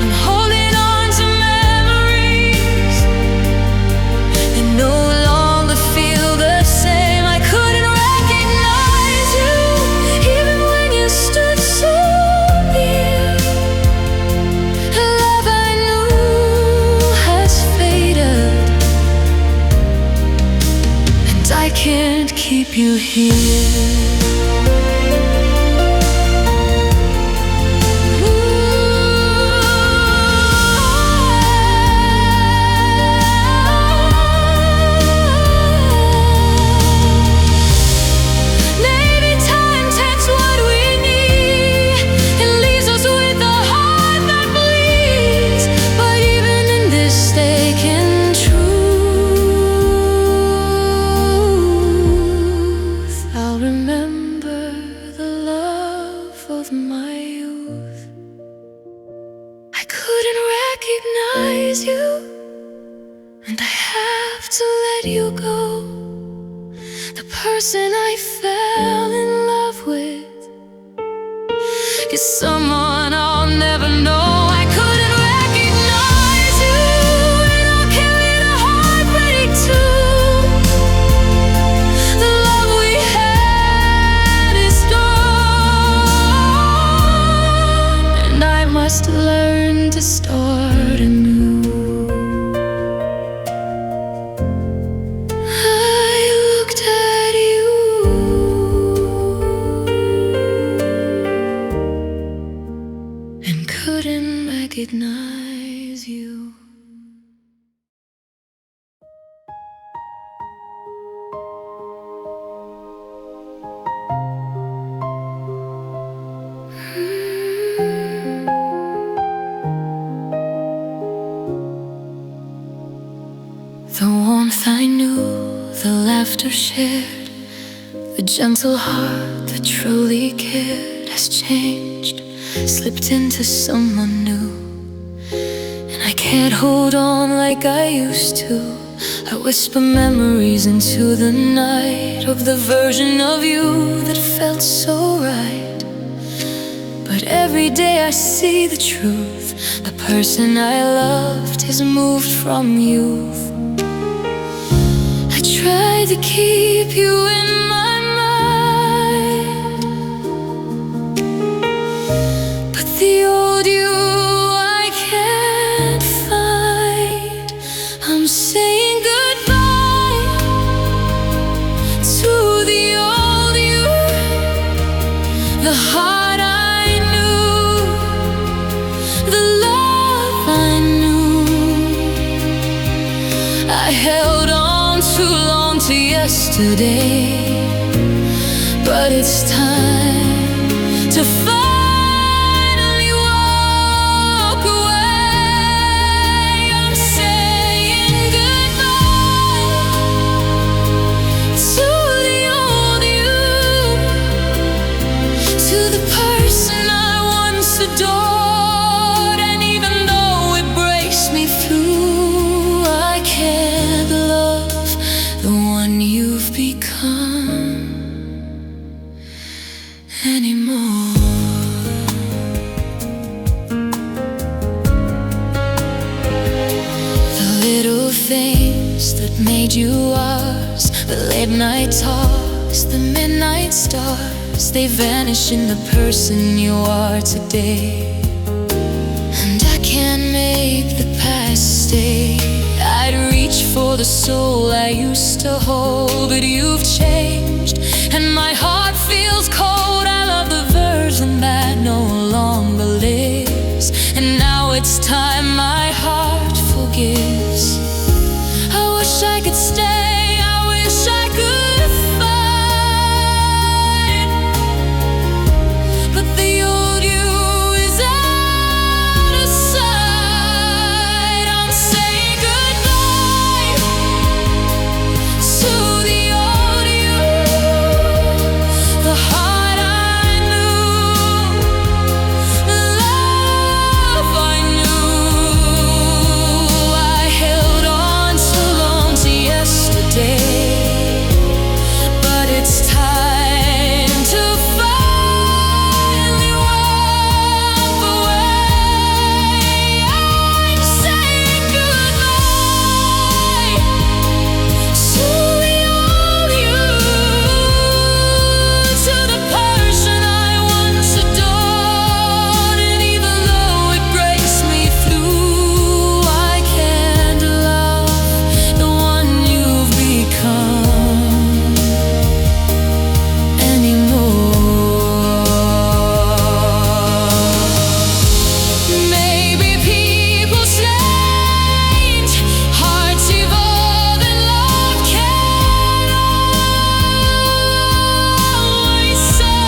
I'm holding on to memories that no longer feel the same. I couldn't recognize you, even when you stood so near. The love I knew has faded, and I can't keep you here. Maybe time takes what we need and leaves us with a heart that bleeds. But even in this mistaken truth, I'll remember the love of my youth. I couldn't recognize you, and I have to let you go. The person I fell in love with is someone I'll never know. I couldn't recognize you, and I'll carry the heartbreak too. The love we had is gone, and I must learn to start anew. I looked at you and couldn't recognize you. The warmth I knew, the laughter shared, the gentle heart that truly cared has changed, slipped into someone new, and I can't hold on like I used to. I whisper memories into the night of the version of you that felt so right. But every day I see the truth. The person I loved is moved from youth. I tried to keep you in my mind, but the old you I can't find. I'm saying goodbye to the old you, the heart I knew, the love I knew. I held on too long to yesterday, but it's time to finally walk away. I'm saying goodbye to the old you, things that made you ours. The late night talks, the midnight stars, they vanish in the person you are today. And I can't make the past stay. I'd reach for the soul I used to hold, but you've changed and my heart feels cold. I love the version that no longer lives, and now it's time my heart forgives. I wish I could stay, I wish I could fight, but the old you is out of sight. I'm saying goodbye to the old you, the heart I knew, the love I knew. I held on too long to yesterday, but it's time to finally walk away. I'm saying goodbye to the old you, to the person I once adored. And even though it breaks me through, I can't love the one you've become anymore. Maybe people change, hearts evolve, and love can always solve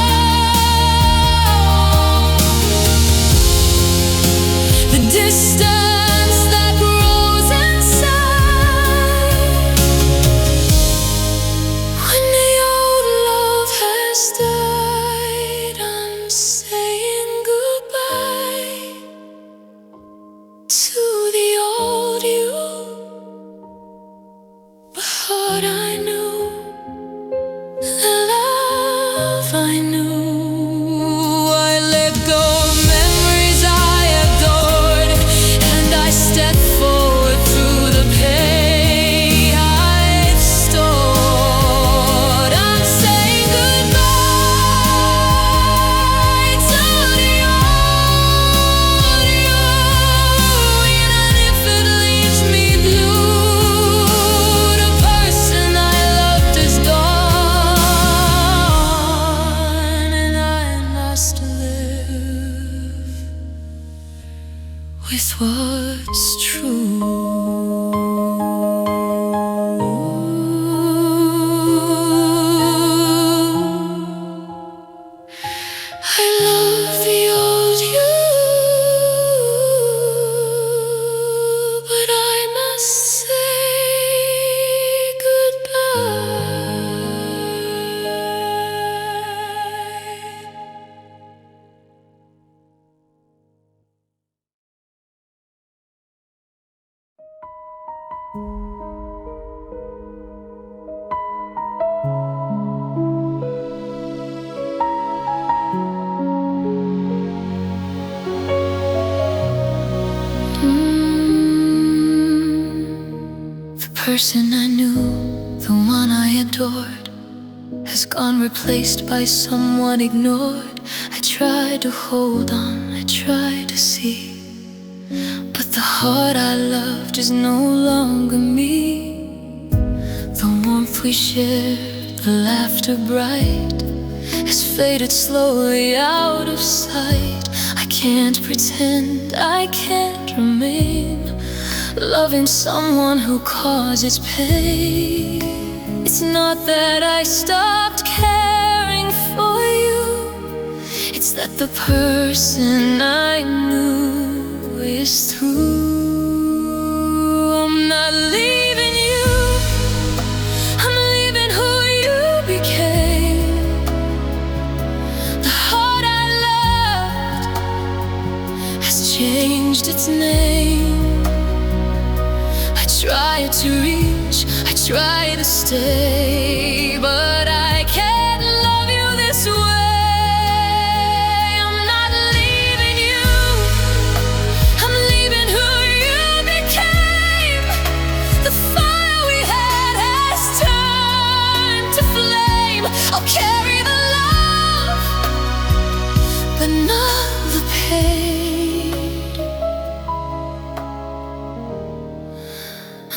the distance that grows inside. When the old love has died, I'm saying goodbye to the old you, the heart I knew, the love I knew. I let go of memories I adored, and I stepped forward through the pain I've stored. I'm saying goodbye to the old you, even if it leaves me blue. The person I loved is gone, and I must live with what's true. I love the old you, but I must say goodbye. The person I knew, the one I adored, has gone replaced by someone ignored. I tried to hold on, I tried to see, but the heart I loved is no longer me. The warmth we shared, the laughter bright, has faded slowly out of sight. I can't pretend, I can't remain loving someone who causes pain. It's not that I stopped caring for you, it's that the person I knew is through. I'm not leaving you, I'm leaving who you became. The heart I loved has changed its name. I tried to reach, I tried to stay, but I can't love you this way. I'm not leaving you, I'm leaving who you became. The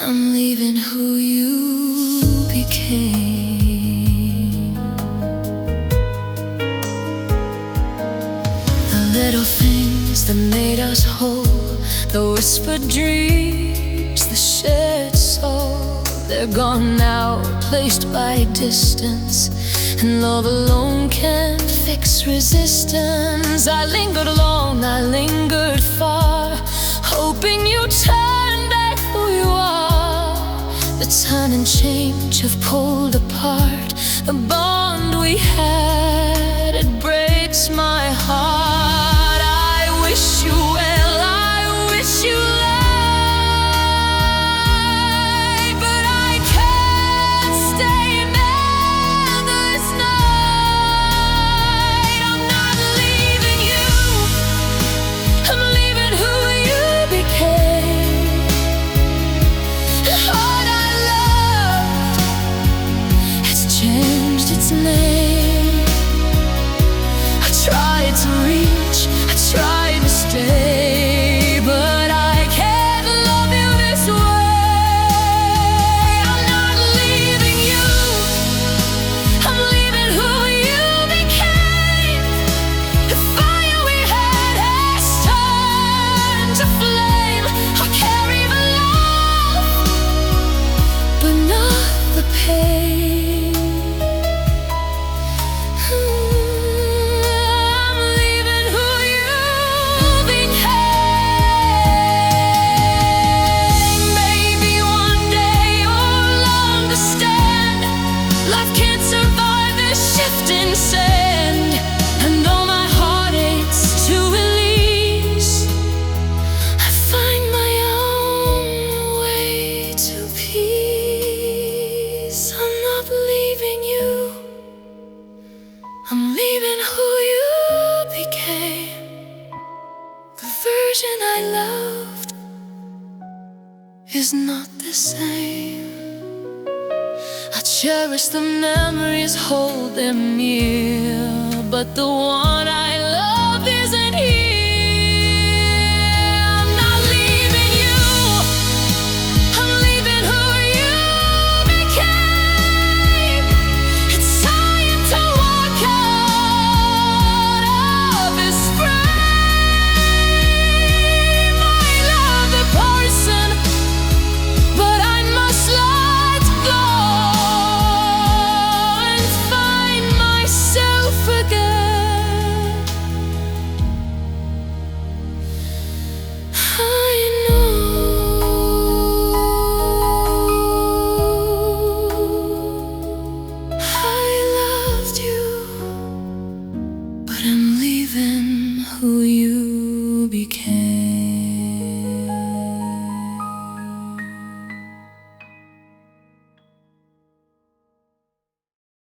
I'm leaving who you became. The little things that made us whole, the whispered dreams, the shared soul, they're gone now, placed by distance, and love alone can't fix resistance. I lingered long, I lingered far, hoping you'd turn back who you are. The turn and change have pulled apart the bond we had. It breaks my heart. I wish you well, I wish you life, but I can't stay mad this night. I'm not leaving you, I'm leaving who you became. The heart I loved has changed its name. I tried to reach, I tried to stay, but I can't love you this way. I'm not leaving you, I'm leaving who you became. The fire we had has turned to flame. I carry the love, but not the pain. I'm leaving who you became. Maybe one day you'll understand. Life can't survive this shifting sand, and all my heartaches to release. I find my own way to peace. I'm not leaving you, I'm leaving who you became. The version I loved is not the same. I cherish the memories, hold them near, but the one I love isn't here. I'm not leaving you, I'm leaving who you became. It's time to walk out of this frame. I love the person, but I must let go and find myself again. I know I loved you, but I'm leaving who